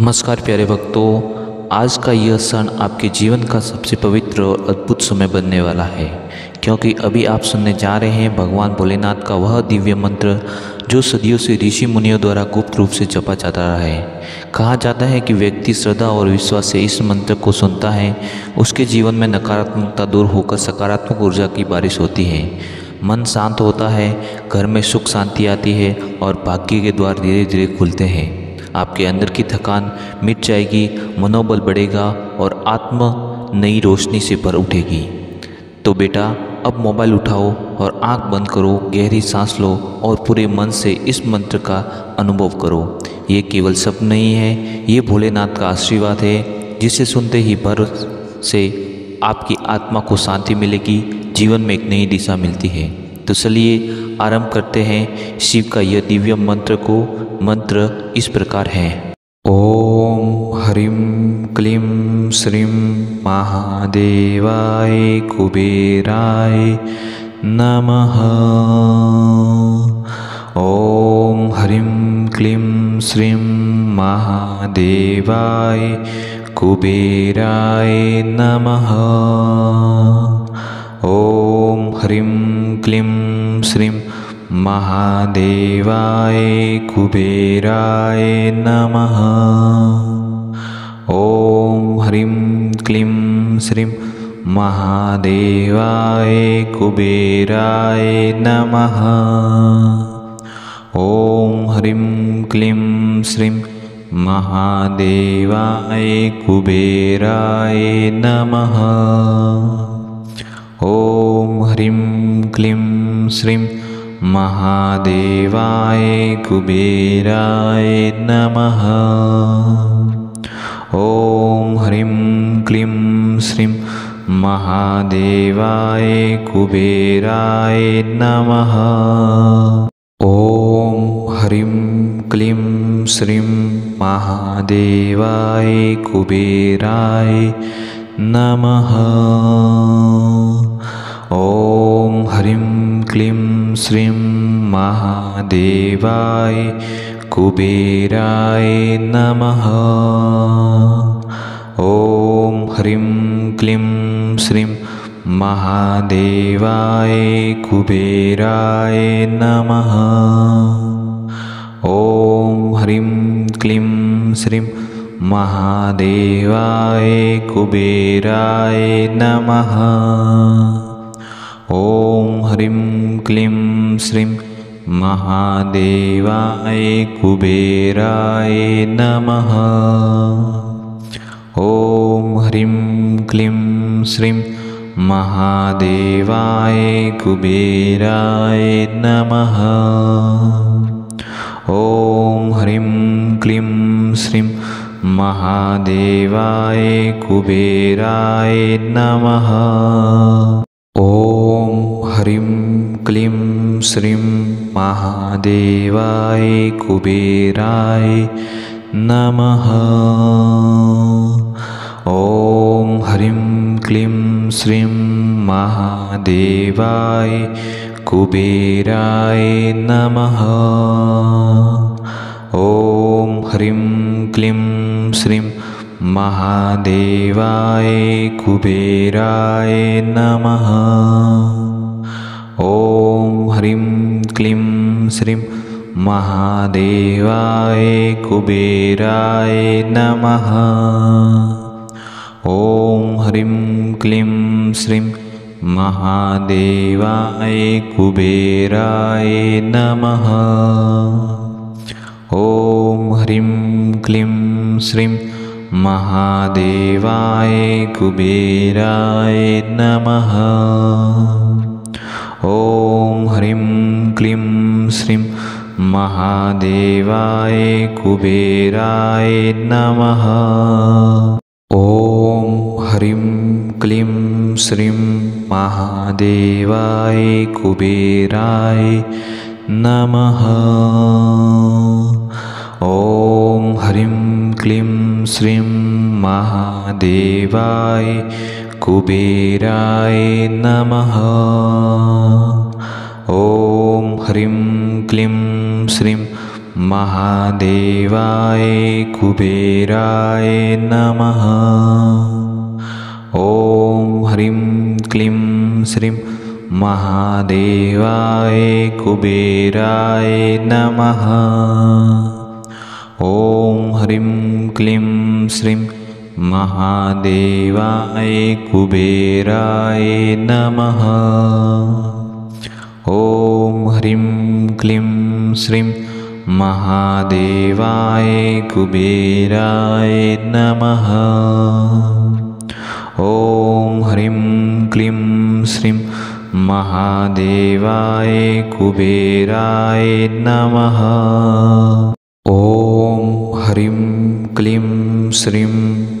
नमस्कार प्यारे भक्तों, आज का यह क्षण आपके जीवन का सबसे पवित्र और अद्भुत समय बनने वाला है, क्योंकि अभी आप सुनने जा रहे हैं भगवान भोलेनाथ का वह दिव्य मंत्र जो सदियों से ऋषि मुनियों द्वारा गुप्त रूप से जपा जाता रहा है। कहा जाता है कि व्यक्ति श्रद्धा और विश्वास से इस मंत्र को सुनता है, उसके जीवन में नकारात्मकता दूर होकर सकारात्मक ऊर्जा की बारिश होती है, मन शांत होता है, घर में सुख शांति आती है और भाग्य के द्वार धीरे धीरे खुलते हैं। आपके अंदर की थकान मिट जाएगी, मनोबल बढ़ेगा और आत्मा नई रोशनी से भर उठेगी। तो बेटा, अब मोबाइल उठाओ और आंख बंद करो, गहरी सांस लो और पूरे मन से इस मंत्र का अनुभव करो। ये केवल शब्द नहीं है, ये भोलेनाथ का आशीर्वाद है, जिसे सुनते ही भर से आपकी आत्मा को शांति मिलेगी, जीवन में एक नई दिशा मिलती है। तो चलिए आरंभ करते हैं शिव का यह दिव्य मंत्र को। मंत्र इस प्रकार है। ओम ह्रीं क्लीं श्रीं महादेवाय कुबेराय नमः। ओम ह्रीं क्लीं श्रीं महादेवाय कुबेराय नमः। ओम ह्रीं क्लीं श्रीं महादेवाय कुबेराय नमः। ओम ह्रीं क्लीं श्रीं महादेवाय कुबेराय नमः। ओम ह्रीं क्लीं श्रीं महादेवाय कुबेराय नमः। ओम ह्रीं क्लीं श्रीं महादेवाय कुबेराय नमः। ओम ह्रीं क्लीं श्रीं महादेवाय कुबेराय नमः। ओम ह्रीं क्लीं श्रीं महादेवाय कुबेराय नमः। ओम ह्रीं क्लीं श्रीं महादेवाय कुबेराय नमः। ओम ह्रीं क्लीं श्रीं महादेवाय कुबेराय नमः। ओम ह्रीं क्लीं श्रीं महादेवाय कुबेराय नमः। ओम ह्रीं क्लीं श्रीं महादेवाय कुबेराय नमः। ओम ह्रीं क्लीं श्रीं महादेवाय कुबेराय नमः। ओम ह्रीं क्लीं श्रीं महादेवाय कुबेराय नमः। ओम ह्रीं क्लीं श्रीं महादेवाय कुबेराय नमः। ओम ह्रीं क्लीं श्रीं महादेवाय कुबेराय नमः। ओम ह्रीं क्लीं श्रीं महादेवाय कुबेराय नमः। ओम ह्रीं क्लीं श्रीं महादेवाय कुबेराय नमः। ओम ह्रीं क्लीं श्रीं महादेवाय कुबेराय नमः। ओम ह्रीं क्लीं श्रीं महादेवाय कुबेराय नमः। ओम ह्रीं क्लीं श्रीं महादेवाय कुबेराय नमः। ओम ह्रीं क्लीं श्रीं महादेवाय कुबेराय नमः। ओम ह्रीं क्लीं श्रीं महादेवाय कुबेराय नमः। ओम ह्रीं क्लीं श्रीं महादेवाय कुबेराय नमः। ॐ ह्रीं क्लीं श्रीं महादेवाय कुबेराय नमः। ॐ ह्रीं क्लीं श्रीं महादेवाय कुबेराय नमः। ॐ ह्रीं क्लीं श्रीं महादेवाय कुबेराय नमः। ॐ ह्रीं क्लीं श्रीं महादेवाय कुबेराय नमः। ॐ ह्रीं क्लीं श्रीं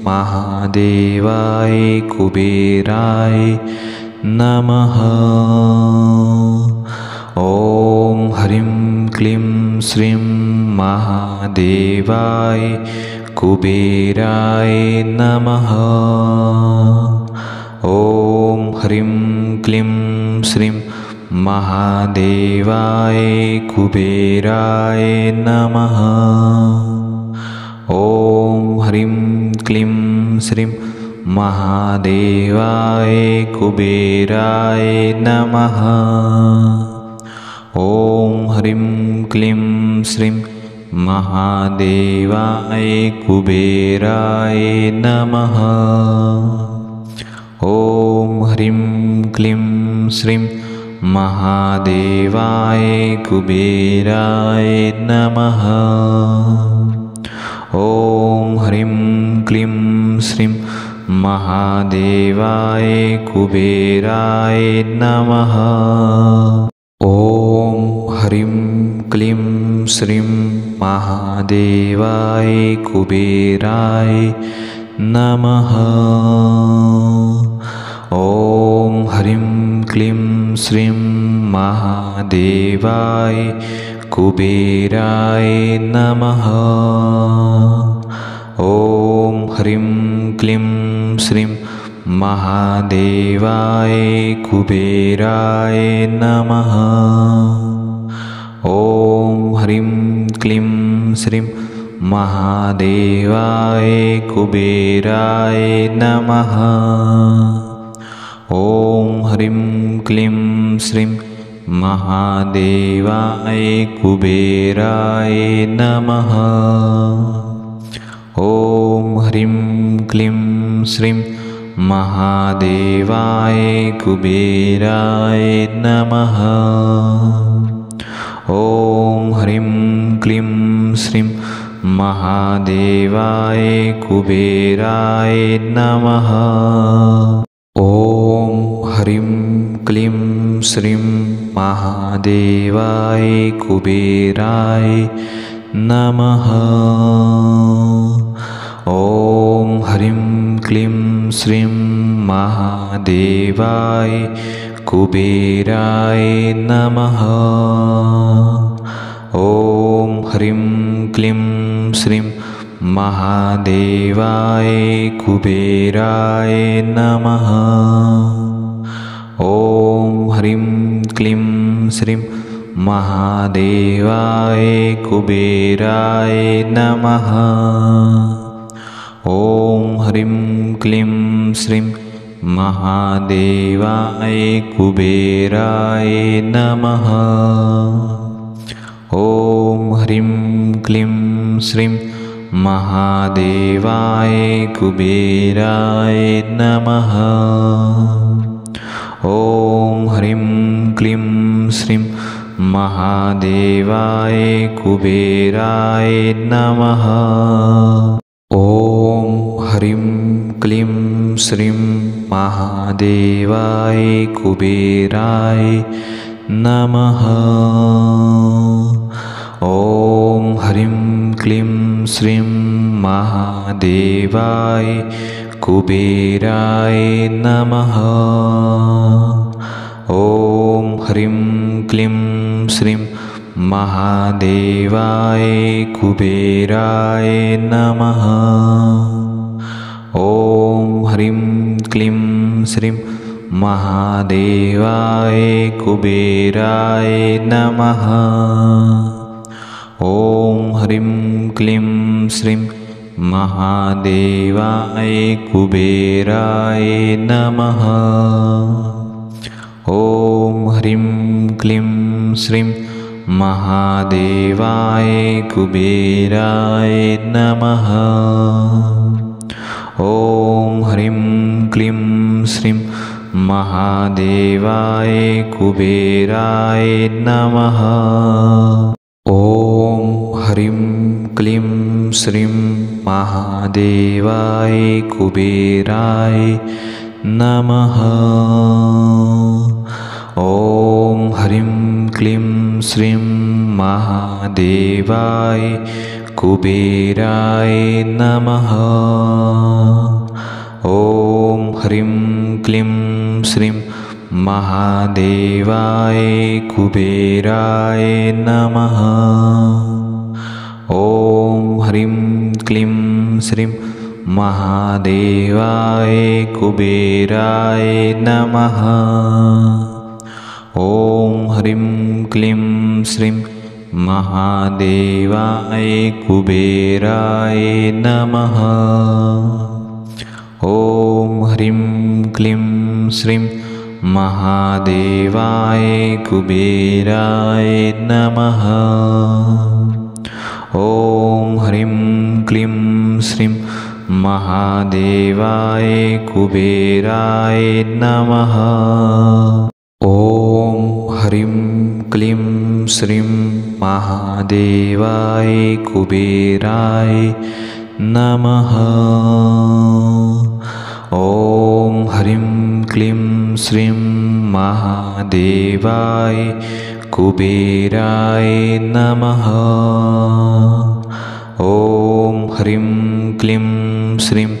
महादेवाय कुबेराय नमः। ॐ ह्रीं क्लीं श्रीं महादेवाय कुबेराय नमः। ॐ ह्रीं क्लीं श्रीं महादेवाय कुबेराय नमः। ॐ ह्रीं क्लीं श्रीं महादेवाय कुबेराय नमः। ॐ ह्रीं क्लीं श्रीं महादेवाय कुबेराय नमः। ॐ ह्रीं क्लीं श्रीं महादेवाय कुबेराय नमः। ॐ ह्रीं क्लीं श्रीं महादेवाय कुबेराय नमः। ॐ ह्रीं क्लीं श्रीं महादेवाय कुबेराय नमः। ॐ ह्रीं क्लीं श्रीं महादेवाय कुबेराय नमः। ॐ ह्रीं क्लीं श्रीं महादेवाय कुबेराय नमः। ॐ ह्रीं क्लीं श्रीं महादेवाय कुबेराय नमः। ॐ ह्रीं क्लीं श्रीं महादेवाय कुबेराय नमः। ॐ ह्रीं क्लीं श्रीं महादेवाय कुबेराय नमः। ॐ ह्रीं क्लीं श्रीं महादेवाय कुबेराय नमः। ॐ ह्रीं क्लीं श्रीं महादेवाय कुबेराय नमः। ॐ ह्रीं क्लीं श्रीं महादेवाय कुबेराय नमः। ॐ ह्रीं क्लीं श्रीं महादेवाय कुबेराय नमः। ॐ ह्रीं क्लीं श्रीं महादेवाय कुबेराय नमः। ॐ ह्रीं क्लीं श्रीं महादेवाय कुबेराय नमः। ॐ ह्रीं क्लीं श्रीं महादेवाय कुबेराय नमः। ॐ ह्रीं क्लीं श्रीं महादेवाय कुबेराय नमः। ॐ ह्रीं क्लीं श्रीं महादेवाय कुबेराय नमः। ॐ ह्रीं क्लीं श्रीं महादेवाय कुबेराय नमः। ॐ ह्रीं क्लीं श्रीं महादेवाय कुबेराय नमः। ॐ ह्रीं क्लीं श्रीं महादेवाय कुबेराय नमः। ॐ ह्रीं क्लीं श्रीं महादेवाय कुबेराय नमः। ॐ ह्रीं क्लीं श्रीं महादेवाय कुबेराय नमः। ॐ ह्रीं क्लीं श्रीं महादेवाय कुबेराय नमः। ॐ ह्रीं क्लीं श्रीं महादेवाय कुबेराय नमः। ॐ ह्रीं क्लीं श्रीं महादेवाय कुबेराय नमः। ॐ ह्रीं क्लीं श्रीं महादेवाय कुबेराय नमः। ॐ ह्रीं क्लीं श्रीं महादेवाय कुबेराय नमः। ॐ ह्रीं क्लीं श्रीं महादेवाय कुबेराय नमः। ॐ ह्रीं क्लीं श्रीं महादेवाय कुबेराय नमः। ॐ ह्रीं क्लीं श्रीं महादेवाय कुबेराय नमः। ॐ ह्रीं क्लीं श्रीं महादेवाय कुबेराय नमः। ॐ ह्रीं क्लीं श्रीं महादेवाय कुबेराय नमः। ॐ ह्रीं क्लीं श्रीं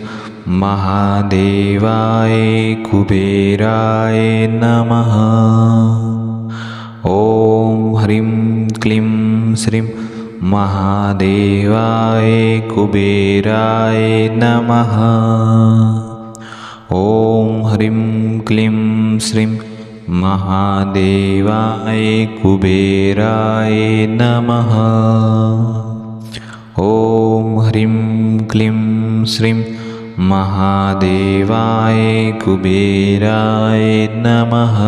महादेवाय कुबेराय नमः। ॐ ह्रीं क्लीं श्रीं महादेवाय कुबेराय नमः। ॐ ह्रीं क्लीं श्रीं महादेवाय कुबेराय नमः। ॐ ह्रीं क्लीं श्रीं महादेवाय कुबेराय नमः।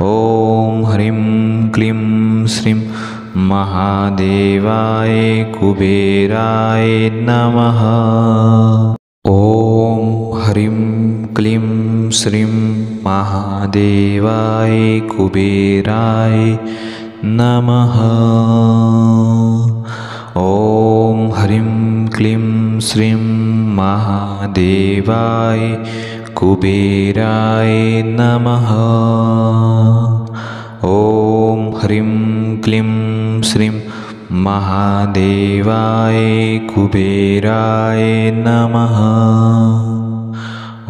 ॐ ह्रीं क्लीं श्रीं महादेवाय कुबेराय नमः। ॐ ह्रीं क्लीं श्रीं महादेवाय कुबेराय नमः। ॐ ह्रीं क्लीं श्रीं महादेवाय कुबेराय नमः। ॐ ह्रीं क्लीं श्रीं महादेवाय कुबेराय नमः।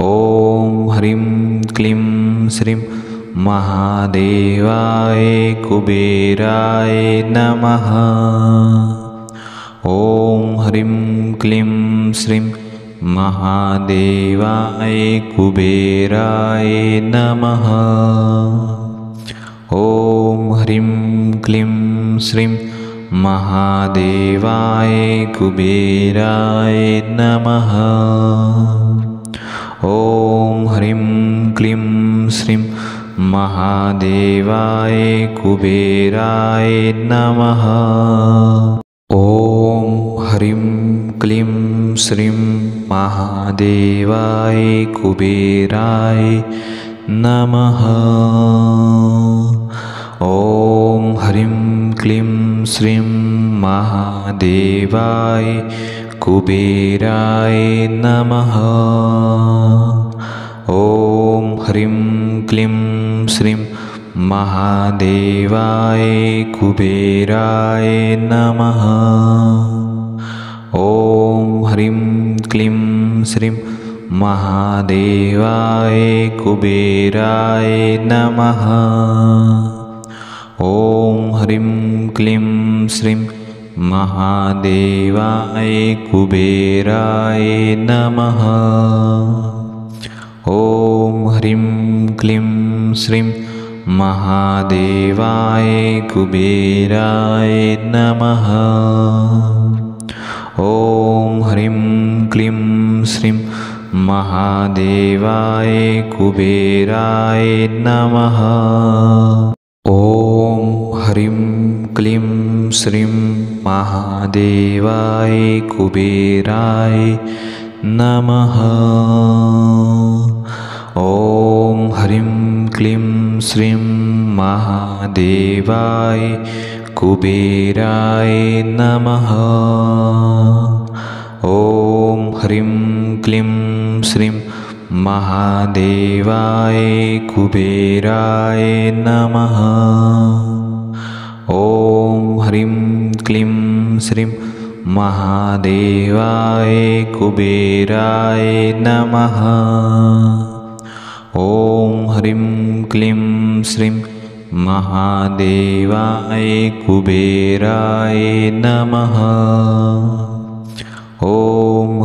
ॐ ह्रीं क्लीं श्रीं महादेवाय कुबेराय नमः। ॐ ह्रीं क्लीं श्रीं महादेवाय कुबेराय नमः। ॐ ह्रीं क्लीं श्रीं महादेवाय कुबेराय नमः। ॐ ह्रीं क्लीं श्रीं महादेवाय कुबेराय नमः। ॐ ह्रीं क्लीं श्रीं महादेवाय कुबेराय नमः। ॐ ह्रीं क्लीं श्रीं महादेवाय कुबेराय नमः। ॐ ह्रीं क्लीं श्रीं महादेवाय कुबेराय नमः। ॐ ह्रीं क्लीं श्रीं महादेवाय कुबेराय नमः। ॐ ह्रीं क्लीं श्रीं महादेवाय कुबेराय नमः। ॐ ह्रीं क्लीं श्रीं महादेवाय कुबेराय नमः। ॐ ह्रीं क्लीं श्रीं महादेवाय कुबेराय नमः। ॐ ह्रीं क्लीं श्रीं महादेवाय कुबेराय नमः। ॐ ह्रीं क्लीं श्रीं महादेवाय कुबेराय नमः। ॐ ह्रीं क्लीं श्रीं महादेवाय कुबेराय नमः। ॐ ह्रीं क्लीं श्रीं महादेवाय कुबेराय नमः। ॐ ह्रीं क्लीं श्रीं महादेवाय कुबेराय नमः। ॐ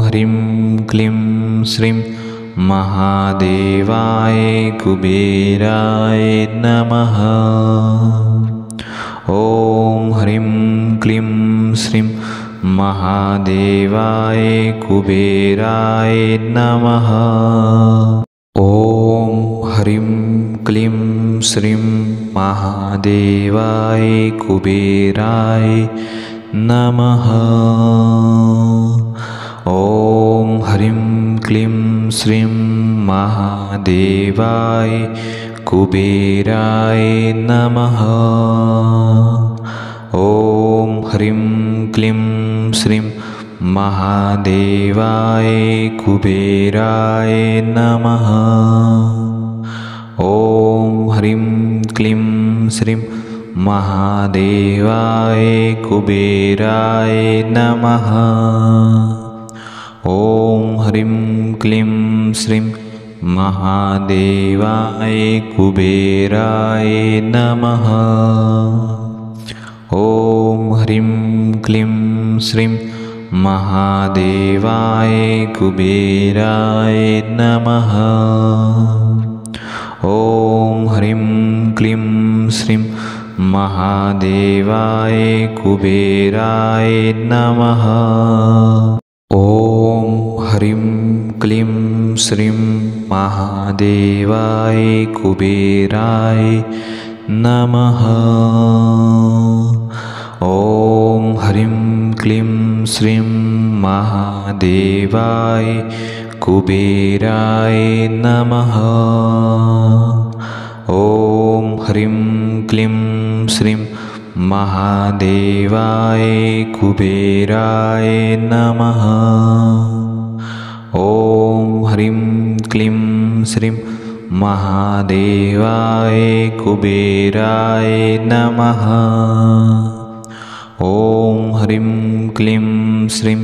ह्रीं क्लीं श्रीं महादेवाय कुबेराय नमः। ॐ ह्रीं क्लीं श्रीं महादेवाय कुबेराय नमः। ॐ ह्रीं क्लीं श्रीं महादेवाय कुबेराय नमः। ॐ ह्रीं क्लीं श्रीं महादेवाय कुबेराय नमः। ॐ ह्रीं क्लीं श्रीं महादेवाय कुबेराय नमः। ॐ ह्रीं क्लीं श्रीं महादेवाय कुबेराय नमः। ॐ ह्रीं क्लीं श्रीं महादेवाय कुबेराय नमः। ॐ ह्रीं क्लीं श्रीं महादेवाय कुबेराय नमः। ॐ ह्रीं क्लीं श्रीं महादेवाय कुबेराय नमः। ॐ ह्रीं क्लीं श्रीं महादेवाय कुबेराय नमः। ॐ ह्रीं क्लीं श्रीं महादेवाय कुबेराय नमः। ॐ ह्रीं क्लीं श्रीं महादेवाय कुबेराय नमः। ॐ ह्रीं क्लीं श्रीं महादेवाय कुबेराय नमः। ॐ ह्रीं क्लीं श्रीं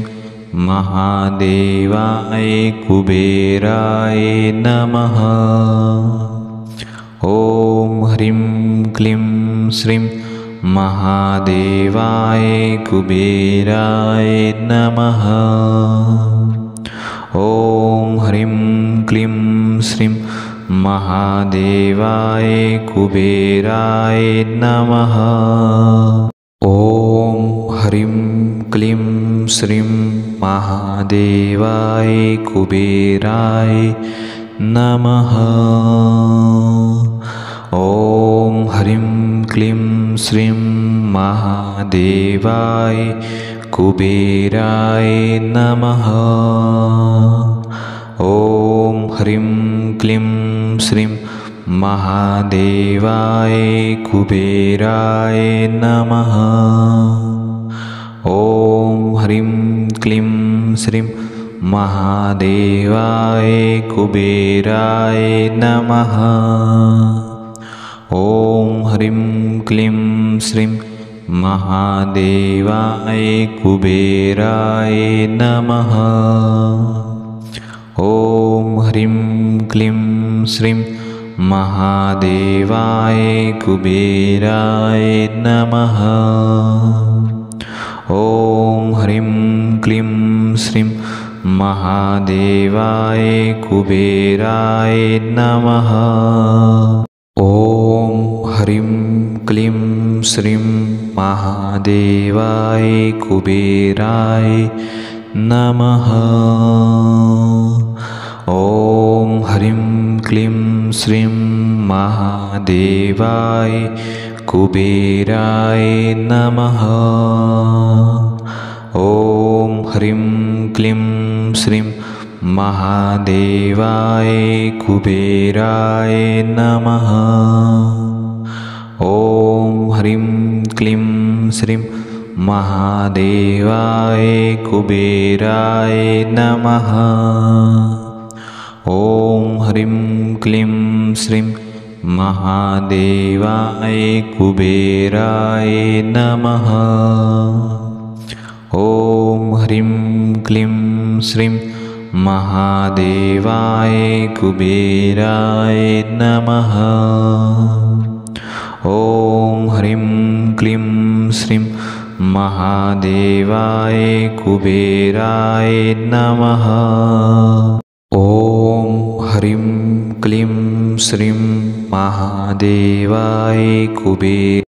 महादेवाय कुबेराय नमः। ॐ ह्रीं क्लीं श्रीं महादेवाय कुबेराय नमः। ॐ ह्रीं क्लीं श्रीं महादेवाय कुबेराय नमः। ॐ ह्रीं क्लीं श्रीं महादेवाय कुबेराय नमः। ॐ ह्रीं क्लीं श्रीं महादेवाय कुबेराय नमः। ॐ ह्रीं क्लीं श्रीं महादेवाय कुबेराय नमः। ॐ ह्रीं क्लीं श्रीं महादेवाय कुबेराय नमः। ॐ ह्रीं क्लीं श्रीं महादेवाय कुबेराय नमः। ॐ ह्रीं क्लीं श्रीं महादेवाय कुबेराय नमः। ॐ ह्रीं क्लीं श्रीं महादेवाय कुबेराय नमः। ॐ ह्रीं क्लीं श्रीं महादेवाय कुबेराय नमः। ॐ ह्रीं क्लीं श्रीं महादेवाय कुबेराय नमः। ॐ ह्रीं क्लीं श्रीं महादेवाय कुबेराय नमः। ॐ ह्रीं क्लीं श्रीं महादेवाय कुबेराय नमः। ॐ ह्रीं क्लीं श्रीं महादेवाय कुबेराय नमः। ॐ ह्रीं क्लीं श्रीं महादेवाय कुबेराय नमः। ॐ ह्रीं क्लीं श्रीं महादेवाय कुबेराय नमः। ॐ ह्रीं क्लीं श्रीं महादेवाय कुबेराय